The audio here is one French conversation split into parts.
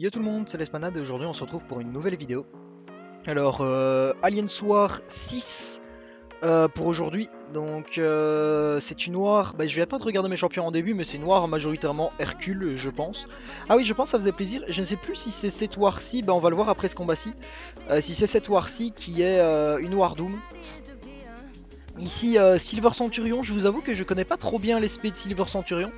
Yo tout le monde, c'est l'Espanade et aujourd'hui on se retrouve pour une nouvelle vidéo. Alors, Alien War 6 pour aujourd'hui. Donc, c'est une noire. Bah, je viens pas de regarder mes champions en début, mais c'est une noire majoritairement Hercule, je pense. Ah oui, je pense que ça faisait plaisir. Je ne sais plus si c'est cette War-ci, bah, on va le voir après ce combat-ci. Si c'est cette War-ci qui est une War Doom. Ici, Silver Centurion, je vous avoue que je connais pas trop bien l'esprit de Silver Centurion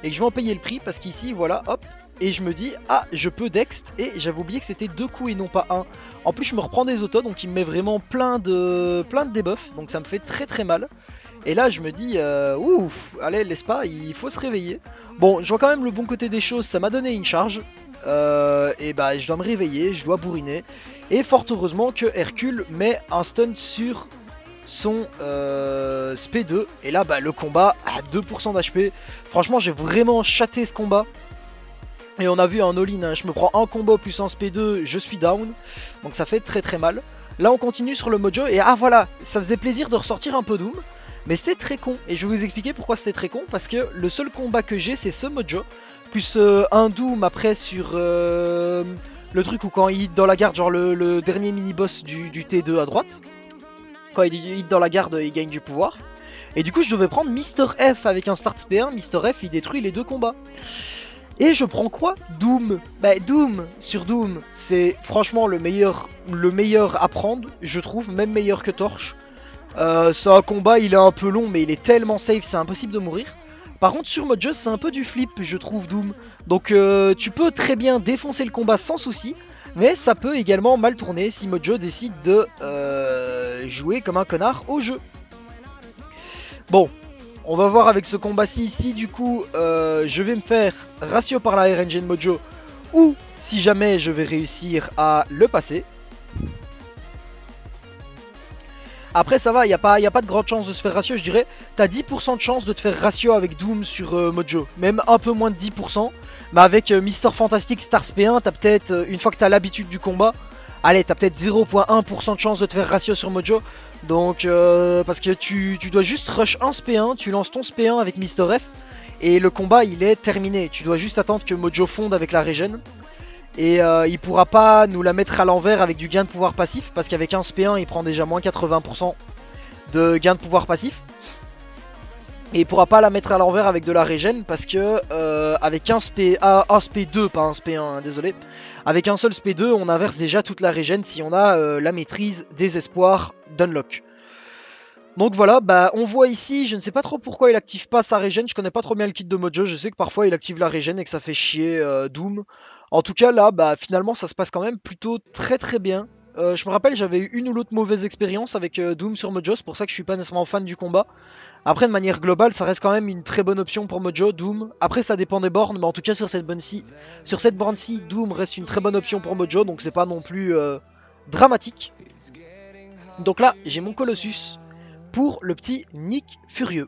et que je vais en payer le prix parce qu'ici, voilà, hop, et je me dis, ah, je peux Dext, et j'avais oublié que c'était 2 coups et non pas un. En plus, je me reprends des autos, donc il me met vraiment plein de debuffs, donc ça me fait très très mal. Et là, je me dis, ouf, allez, laisse pas, il faut se réveiller. Bon, je vois quand même le bon côté des choses, ça m'a donné une charge, et bah, je dois me réveiller, je dois bourriner. Et fort heureusement que Hercule met un stun sur son SP2 et là bah, le combat à 2% d'HP. Franchement j'ai vraiment chaté ce combat. Et on a vu un all-in, hein. Je me prends un combo plus un SP2, je suis down. Donc ça fait très très mal. Là on continue sur le mojo et ah voilà, ça faisait plaisir de ressortir un peu Doom. Mais c'était très con et je vais vous expliquer pourquoi c'était très con. Parce que le seul combat que j'ai c'est ce mojo. Plus un Doom après sur le truc où quand il hit dans la garde, genre le dernier mini-boss du T2 à droite. Quand il hit dans la garde, il gagne du pouvoir. Et du coup, je devais prendre Mister F avec un start SP1. Mister F, il détruit les deux combats. Et je prends quoi? Doom. Bah, Doom sur Doom, c'est franchement le meilleur à prendre, je trouve, même meilleur que Torch. C'est un combat, il est un peu long, mais il est tellement safe, c'est impossible de mourir. Par contre, sur Mode Just, c'est un peu du flip, je trouve, Doom. Donc, tu peux très bien défoncer le combat sans souci. Mais ça peut également mal tourner si Mojo décide de jouer comme un connard au jeu. Bon, on va voir avec ce combat-ci si du coup je vais me faire ratio par la RNG de Mojo ou si jamais je vais réussir à le passer. Après ça va, il n'y a pas de grande chance de se faire ratio, je dirais. T'as 10% de chance de te faire ratio avec Doom sur Mojo. Même un peu moins de 10%. Mais avec Mister Fantastic Star SP1, t'as peut-être, une fois que t'as l'habitude du combat, allez, t'as peut-être 0,1% de chance de te faire ratio sur Mojo. Donc, parce que tu dois juste rush un SP1, tu lances ton SP1 avec Mister F. Et le combat, il est terminé. Tu dois juste attendre que Mojo fonde avec la régène. Et il pourra pas nous la mettre à l'envers avec du gain de pouvoir passif. Parce qu'avec un SP1 il prend déjà moins 80% de gain de pouvoir passif. Et il pourra pas la mettre à l'envers avec de la régène. Parce que avec un SP2, pas un SP1, hein, désolé. Avec un seul SP2 on inverse déjà toute la régène si on a la maîtrise des espoirs d'unlock. Donc voilà, bah on voit ici, je ne sais pas trop pourquoi il active pas sa régène, je connais pas trop bien le kit de Mojo, je sais que parfois il active la régène et que ça fait chier Doom. En tout cas là, bah finalement ça se passe quand même plutôt très très bien. Je me rappelle j'avais eu une ou l'autre mauvaise expérience avec Doom sur Mojo, c'est pour ça que je suis pas nécessairement fan du combat. Après de manière globale ça reste quand même une très bonne option pour Mojo, Doom. Après ça dépend des bornes, mais en tout cas sur cette borne-ci, Doom reste une très bonne option pour Mojo, donc c'est pas non plus dramatique. Donc là j'ai mon Colossus pour le petit Nick Furieux.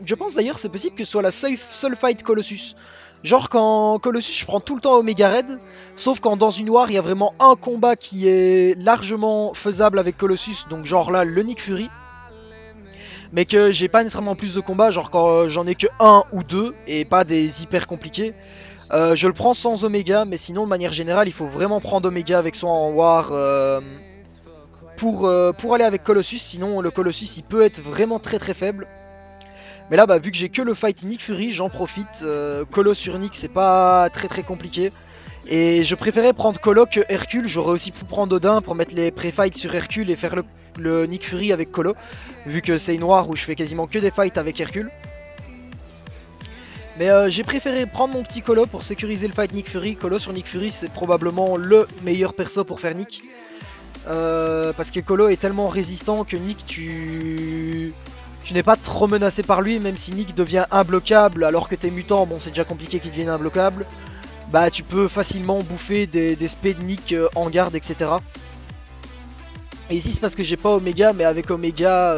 Je pense d'ailleurs c'est possible que ce soit la seule fight Colossus. Genre quand Colossus je prends tout le temps Omega Red, sauf quand dans une War il y a vraiment un combat qui est largement faisable avec Colossus, donc genre là le Nick Fury. Mais que j'ai pas nécessairement plus de combats, genre quand j'en ai que un ou deux et pas des hyper compliqués. Je le prends sans Omega, mais sinon de manière générale il faut vraiment prendre Omega avec soi en War pour aller avec Colossus, sinon le Colossus il peut être vraiment très très faible. Mais là bah vu que j'ai que le fight Nick Fury, j'en profite. Colo sur Nick c'est pas très très compliqué. Et je préférais prendre Colo que Hercule, j'aurais aussi pu prendre Odin pour mettre les pré-fights sur Hercule et faire le Nick Fury avec Colo. Vu que c'est une War où je fais quasiment que des fights avec Hercule. Mais j'ai préféré prendre mon petit Colo pour sécuriser le fight Nick Fury. Colo sur Nick Fury c'est probablement le meilleur perso pour faire Nick. Parce que Colo est tellement résistant que Nick tu n'es pas trop menacé par lui, même si Nick devient imbloquable alors que t'es mutant, bon c'est déjà compliqué qu'il devienne imbloquable. Bah tu peux facilement bouffer des spés de Nick en garde, etc. Et ici c'est parce que j'ai pas Omega, mais avec Omega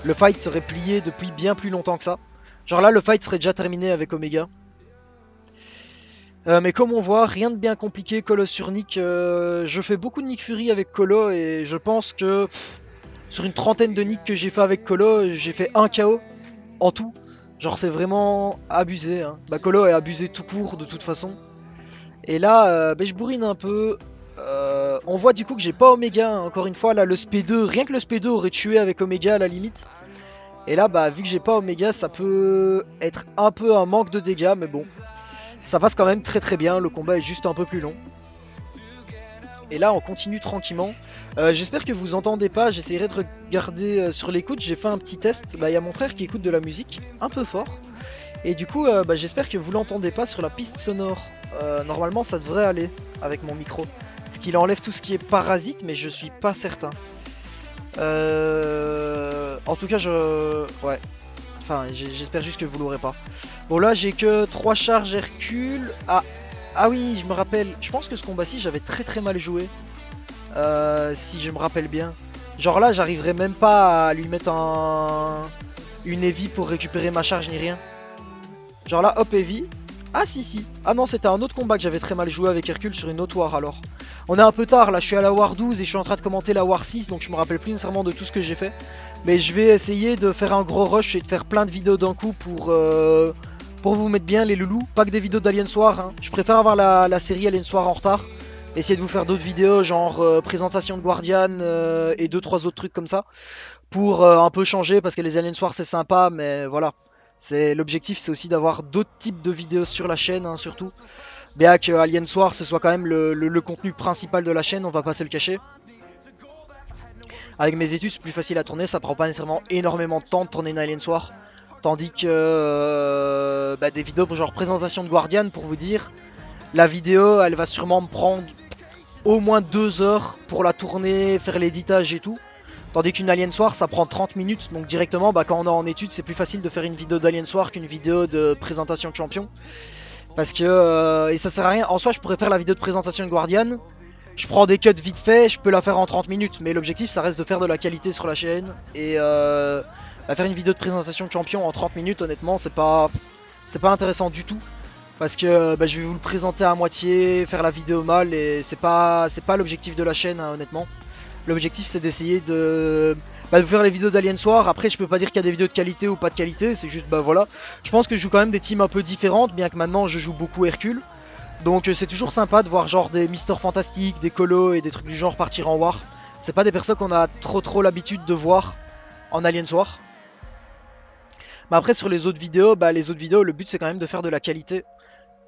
le fight serait plié depuis bien plus longtemps que ça. Genre là le fight serait déjà terminé avec Omega. Mais comme on voit, rien de bien compliqué, Colo sur Nick. Je fais beaucoup de Nick Fury avec Colo et je pense que sur une trentaine de Nick que j'ai fait avec Colo, j'ai fait un KO en tout. Genre c'est vraiment abusé, hein. Bah Colo est abusé tout court de toute façon. Et là, je bourrine un peu. On voit du coup que j'ai pas Omega, hein. Encore une fois, là, le SP2, rien que le SP2 aurait tué avec Omega à la limite. Et là, vu que j'ai pas Omega, ça peut être un peu un manque de dégâts, mais bon. Ça passe quand même très très bien, le combat est juste un peu plus long. Et là, on continue tranquillement. J'espère que vous entendez pas, j'essaierai de regarder sur l'écoute. J'ai fait un petit test, il y a mon frère qui écoute de la musique, un peu fort. Et du coup, j'espère que vous l'entendez pas sur la piste sonore. Normalement, ça devrait aller avec mon micro. Parce qu'il enlève tout ce qui est parasite, mais je suis pas certain. En tout cas, ouais. Enfin, j'espère juste que vous l'aurez pas. Bon, là, j'ai que 3 charges Hercule. Ah oui, je me rappelle. Je pense que ce combat-ci, j'avais très très mal joué. Si je me rappelle bien. Genre là, j'arriverai même pas à lui mettre une heavy pour récupérer ma charge ni rien. Genre là, hop, heavy. Ah si. Ah non, c'était un autre combat que j'avais très mal joué avec Hercule sur une autre war alors. On est un peu tard là, je suis à la war 12 et je suis en train de commenter la war 6, donc je me rappelle plus nécessairement de tout ce que j'ai fait. Mais je vais essayer de faire un gros rush et de faire plein de vidéos d'un coup pour vous mettre bien les loulous. Pas que des vidéos d'Alien Soir, hein. Je préfère avoir la série Alien Soir en retard. Essayer de vous faire d'autres vidéos genre présentation de Guardian et 2-3 autres trucs comme ça. Pour un peu changer parce que les Alien Soir c'est sympa, mais voilà. L'objectif c'est aussi d'avoir d'autres types de vidéos sur la chaîne, hein, surtout. Bien que Alien Soir ce soit quand même le contenu principal de la chaîne, on va pas se le cacher. Avec mes études c'est plus facile à tourner, ça prend pas nécessairement énormément de temps de tourner une Alien Soir. Tandis que des vidéos pour genre présentation de Guardian, pour vous dire, la vidéo elle va sûrement me prendre au moins 2 heures pour la tourner, faire l'éditage et tout. Tandis qu'une Alien Soir ça prend 30 minutes, donc directement quand on est en études c'est plus facile de faire une vidéo d'Alien Soir qu'une vidéo de présentation de champion. Parce que, et ça sert à rien, en soi je pourrais faire la vidéo de présentation de Guardian, je prends des cuts vite fait, je peux la faire en 30 minutes, mais l'objectif ça reste de faire de la qualité sur la chaîne, et faire une vidéo de présentation de champion en 30 minutes honnêtement c'est pas intéressant du tout. Parce que je vais vous le présenter à moitié, faire la vidéo mal, et c'est pas l'objectif de la chaîne, hein, honnêtement. L'objectif c'est d'essayer de faire les vidéos d'Alien Soir. Après je peux pas dire qu'il y a des vidéos de qualité ou pas de qualité, c'est juste voilà. Je pense que je joue quand même des teams un peu différentes, bien que maintenant je joue beaucoup Hercule. Donc c'est toujours sympa de voir genre des Mister Fantastic, des Colos et des trucs du genre partir en War. C'est pas des persos qu'on a trop l'habitude de voir en Alien Soir. Mais après sur les autres vidéos, le but c'est quand même de faire de la qualité.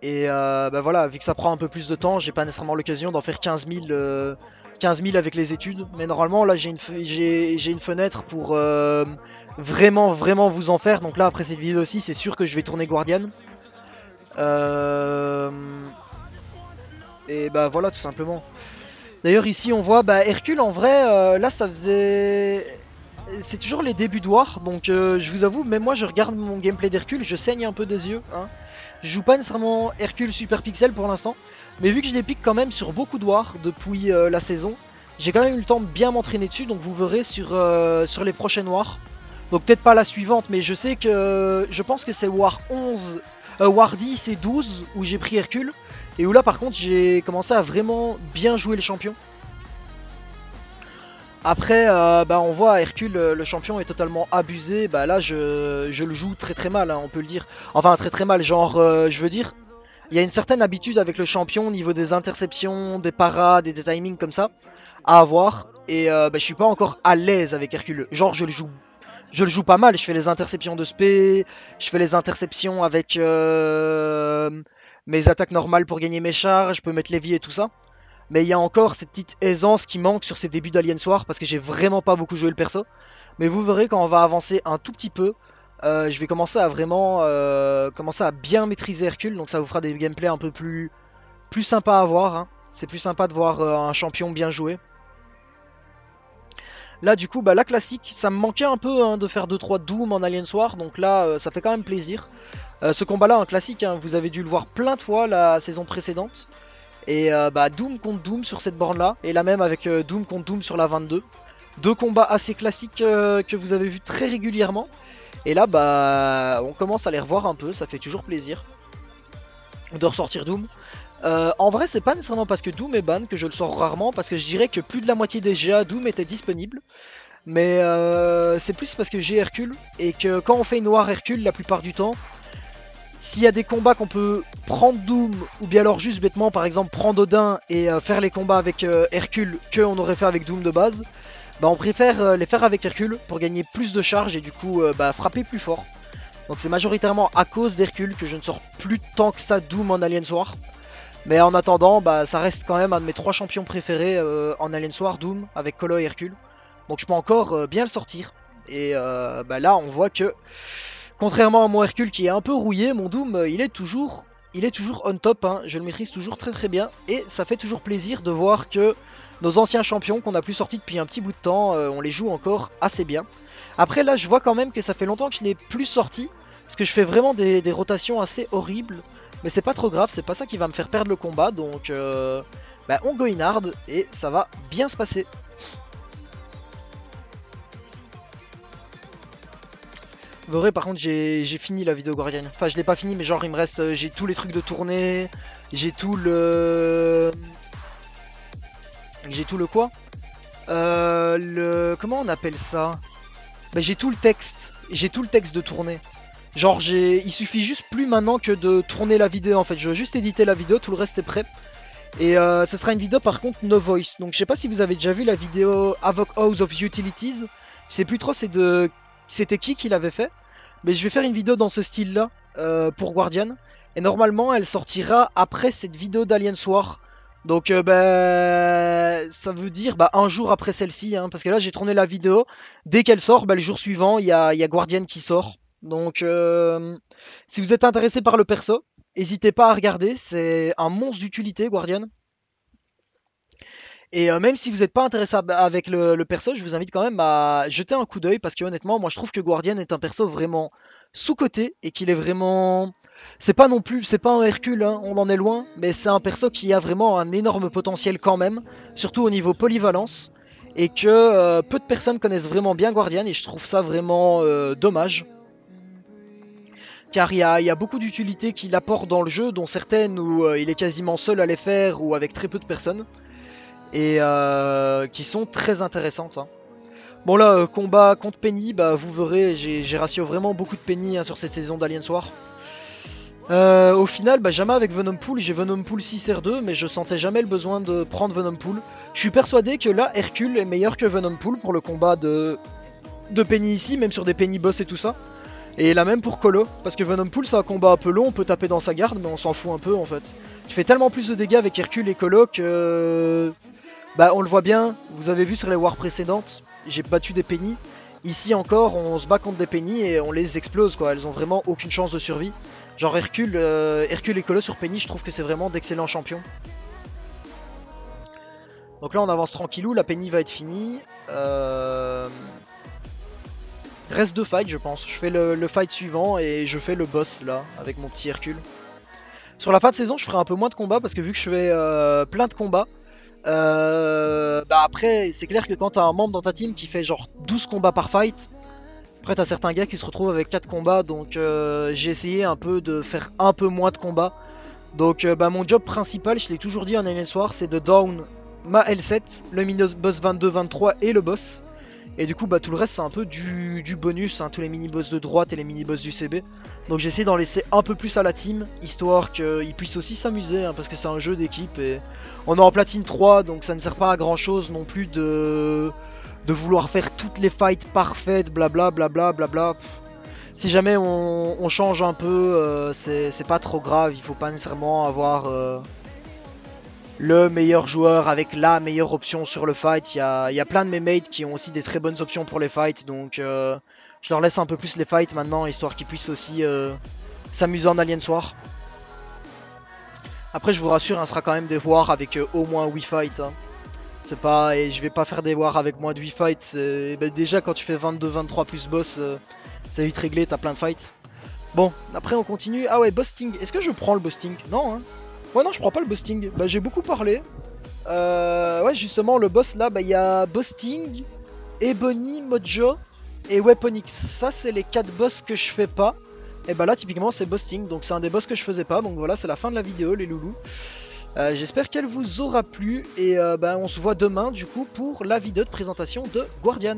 Et voilà, vu que ça prend un peu plus de temps, j'ai pas nécessairement l'occasion d'en faire 15 000 avec les études. Mais normalement là j'ai une fenêtre pour vraiment vous en faire. Donc là après cette vidéo aussi c'est sûr que je vais tourner Guardian. Et voilà tout simplement. D'ailleurs ici on voit Hercule en vrai là ça faisait... C'est toujours les débuts de War, donc je vous avoue, même moi je regarde mon gameplay d'Hercule, je saigne un peu des yeux, hein. Je joue pas nécessairement Hercule Super Pixel pour l'instant, mais vu que je les pique quand même sur beaucoup de War depuis la saison, j'ai quand même eu le temps de bien m'entraîner dessus, donc vous verrez sur les prochaines War. Donc peut-être pas la suivante, mais je sais que je pense que c'est War 11, War 10 et 12 où j'ai pris Hercule, et où là par contre j'ai commencé à vraiment bien jouer le champion. Après, on voit Hercule, le champion est totalement abusé. Là, je le joue très mal, hein, on peut le dire. Enfin, très mal, genre, je veux dire, il y a une certaine habitude avec le champion au niveau des interceptions, des parades et des timings comme ça à avoir. Et je suis pas encore à l'aise avec Hercule. Genre, je le joue pas mal. Je fais les interceptions de spé, je fais les interceptions avec mes attaques normales pour gagner mes charges, je peux mettre les vies et tout ça. Mais il y a encore cette petite aisance qui manque sur ces débuts d'Alien Soir parce que j'ai vraiment pas beaucoup joué le perso. Mais vous verrez quand on va avancer un tout petit peu, je vais commencer à vraiment commencer à bien maîtriser Hercule. Donc ça vous fera des gameplays un peu plus sympas à voir, hein. C'est plus sympa de voir un champion bien joué. Là du coup la classique, ça me manquait un peu, hein, de faire 2-3 Doom en Alien Soir. Donc là ça fait quand même plaisir. Ce combat là en classique, hein, vous avez dû le voir plein de fois la saison précédente. Et Doom contre Doom sur cette borne là, et là même avec Doom contre Doom sur la 22. Deux combats assez classiques que vous avez vu très régulièrement. Et là on commence à les revoir un peu, ça fait toujours plaisir de ressortir Doom. En vrai c'est pas nécessairement parce que Doom est ban que je le sors rarement, parce que je dirais que plus de la moitié des GA Doom étaient disponibles. Mais c'est plus parce que j'ai Hercule, et que quand on fait une War Hercule la plupart du temps, S'il y a des combats qu'on peut prendre Doom, ou bien alors juste bêtement par exemple prendre Odin et faire les combats avec Hercule qu'on aurait fait avec Doom de base, bah on préfère les faire avec Hercule pour gagner plus de charge et du coup bah, frapper plus fort. Donc c'est majoritairement à cause d'Hercule que je ne sors plus tant que ça Doom en Aliens War. Mais en attendant, bah, ça reste quand même un de mes 3 champions préférés en Aliens War, Doom, avec Colo et Hercule. Donc je peux encore bien le sortir. Et bah, là on voit que... Contrairement à mon Hercule qui est un peu rouillé, mon Doom il est toujours on top, hein. Je le maîtrise toujours très très bien et ça fait toujours plaisir de voir que nos anciens champions qu'on a plus sortis depuis un petit bout de temps, on les joue encore assez bien. Après là je vois quand même que ça fait longtemps que je l'ai plus sorti, parce que je fais vraiment des rotations assez horribles, mais c'est pas trop grave, c'est pas ça qui va me faire perdre le combat, donc bah, on go in hard et ça va bien se passer. Vrai, par contre j'ai fini la vidéo Guardian. Enfin je l'ai pas fini mais genre il me reste, j'ai tous les trucs de tournée, j'ai tout le... J'ai tout le quoi Comment on appelle ça? Bah j'ai tout le texte, j'ai tout le texte de tournée. Genre il suffit juste plus maintenant que de tourner la vidéo en fait, je veux juste éditer la vidéo, tout le reste est prêt. Et ce sera une vidéo par contre no voice, donc je sais pas si vous avez déjà vu la vidéo Havoc House of Utilities. Je sais plus trop c'était qui l'avait fait. Mais je vais faire une vidéo dans ce style là pour Guardian. Et normalement elle sortira après cette vidéo d'Aliens War. Donc bah, ça veut dire bah, un jour après celle-ci, hein, parce que là j'ai tourné la vidéo. Dès qu'elle sort, bah, le jour suivant il y a Guardian qui sort. Donc si vous êtes intéressé par le perso, n'hésitez pas à regarder, c'est un monstre d'utilité Guardian. Et même si vous n'êtes pas intéressé avec le perso, je vous invite quand même à jeter un coup d'œil parce que honnêtement, moi je trouve que Guardian est un perso vraiment sous-coté et qu'il est vraiment... C'est pas non plus, c'est pas un Hercule, hein, on en est loin, mais c'est un perso qui a vraiment un énorme potentiel quand même, surtout au niveau polyvalence, et que peu de personnes connaissent vraiment bien Guardian et je trouve ça vraiment dommage. Car il y a beaucoup d'utilités qu'il apporte dans le jeu, dont certaines où il est quasiment seul à les faire ou avec très peu de personnes. Et qui sont très intéressantes. Hein. Bon là, combat contre Penny, bah vous verrez, j'ai ratio vraiment beaucoup de Penny hein, sur cette saison d'Aliens War. Au final, bah, jamais avec Venom Pool, j'ai Venom Pool 6 R2, mais je sentais jamais le besoin de prendre Venom Pool. Je suis persuadé que là, Hercule est meilleur que Venom Pool pour le combat de Penny ici, même sur des Penny boss et tout ça. Et là même pour Colo, parce que Venom Pool c'est un combat un peu long, on peut taper dans sa garde, mais on s'en fout un peu en fait. Tu fais tellement plus de dégâts avec Hercule et Colo que... Bah on le voit bien, vous avez vu sur les wars précédentes, j'ai battu des Penny. Ici encore, on se bat contre des Penny et on les explose quoi, elles ont vraiment aucune chance de survie. Genre Hercule et Colo sur Penny, je trouve que c'est vraiment d'excellents champions. Donc là on avance tranquillou, la Penny va être finie. Reste 2 fights je pense, je fais le fight suivant et je fais le boss là, avec mon petit Hercule. Sur la fin de saison je ferai un peu moins de combats parce que vu que je fais plein de combats, bah après c'est clair que quand t'as un membre dans ta team qui fait genre 12 combats par fight, après t'as certains gars qui se retrouvent avec 4 combats, donc j'ai essayé un peu de faire un peu moins de combats. Donc bah mon job principal, je l'ai toujours dit en Aliens War, c'est de down ma L7, le mini-boss 22-23 et le boss. Et du coup bah tout le reste c'est un peu du bonus, hein, tous les mini-boss de droite et les mini-boss du CB. Donc j'ai essayé d'en laisser un peu plus à la team, histoire qu'ils puissent aussi s'amuser, hein, parce que c'est un jeu d'équipe et on est en platine 3, donc ça ne sert pas à grand chose non plus de vouloir faire toutes les fights parfaites, blabla blabla blabla. Si jamais on change un peu, c'est pas trop grave, il faut pas nécessairement avoir... le meilleur joueur avec la meilleure option sur le fight. Il y a plein de mes mates qui ont aussi des très bonnes options pour les fights. Donc je leur laisse un peu plus les fights maintenant, histoire qu'ils puissent aussi s'amuser en Aliens War. Après je vous rassure, hein, ce sera quand même des wars avec au moins 8 fights. Hein. C'est pas... Et je vais pas faire des wars avec moins de 8 fights. Ben, déjà quand tu fais 22-23 plus boss, c'est vite réglé, t'as plein de fights. Bon, après on continue. Ah ouais, boosting. Est-ce que je prends le boosting? Non, hein. Ouais non je prends pas le boosting, bah j'ai beaucoup parlé. Ouais justement le boss là, bah il y a boosting, Ebony, Mojo et Weaponix. Ça c'est les 4 boss que je fais pas. Et bah là typiquement c'est boosting, donc c'est un des boss que je faisais pas. Donc voilà c'est la fin de la vidéo les loulous. J'espère qu'elle vous aura plu et bah on se voit demain du coup pour la vidéo de présentation de Guardian.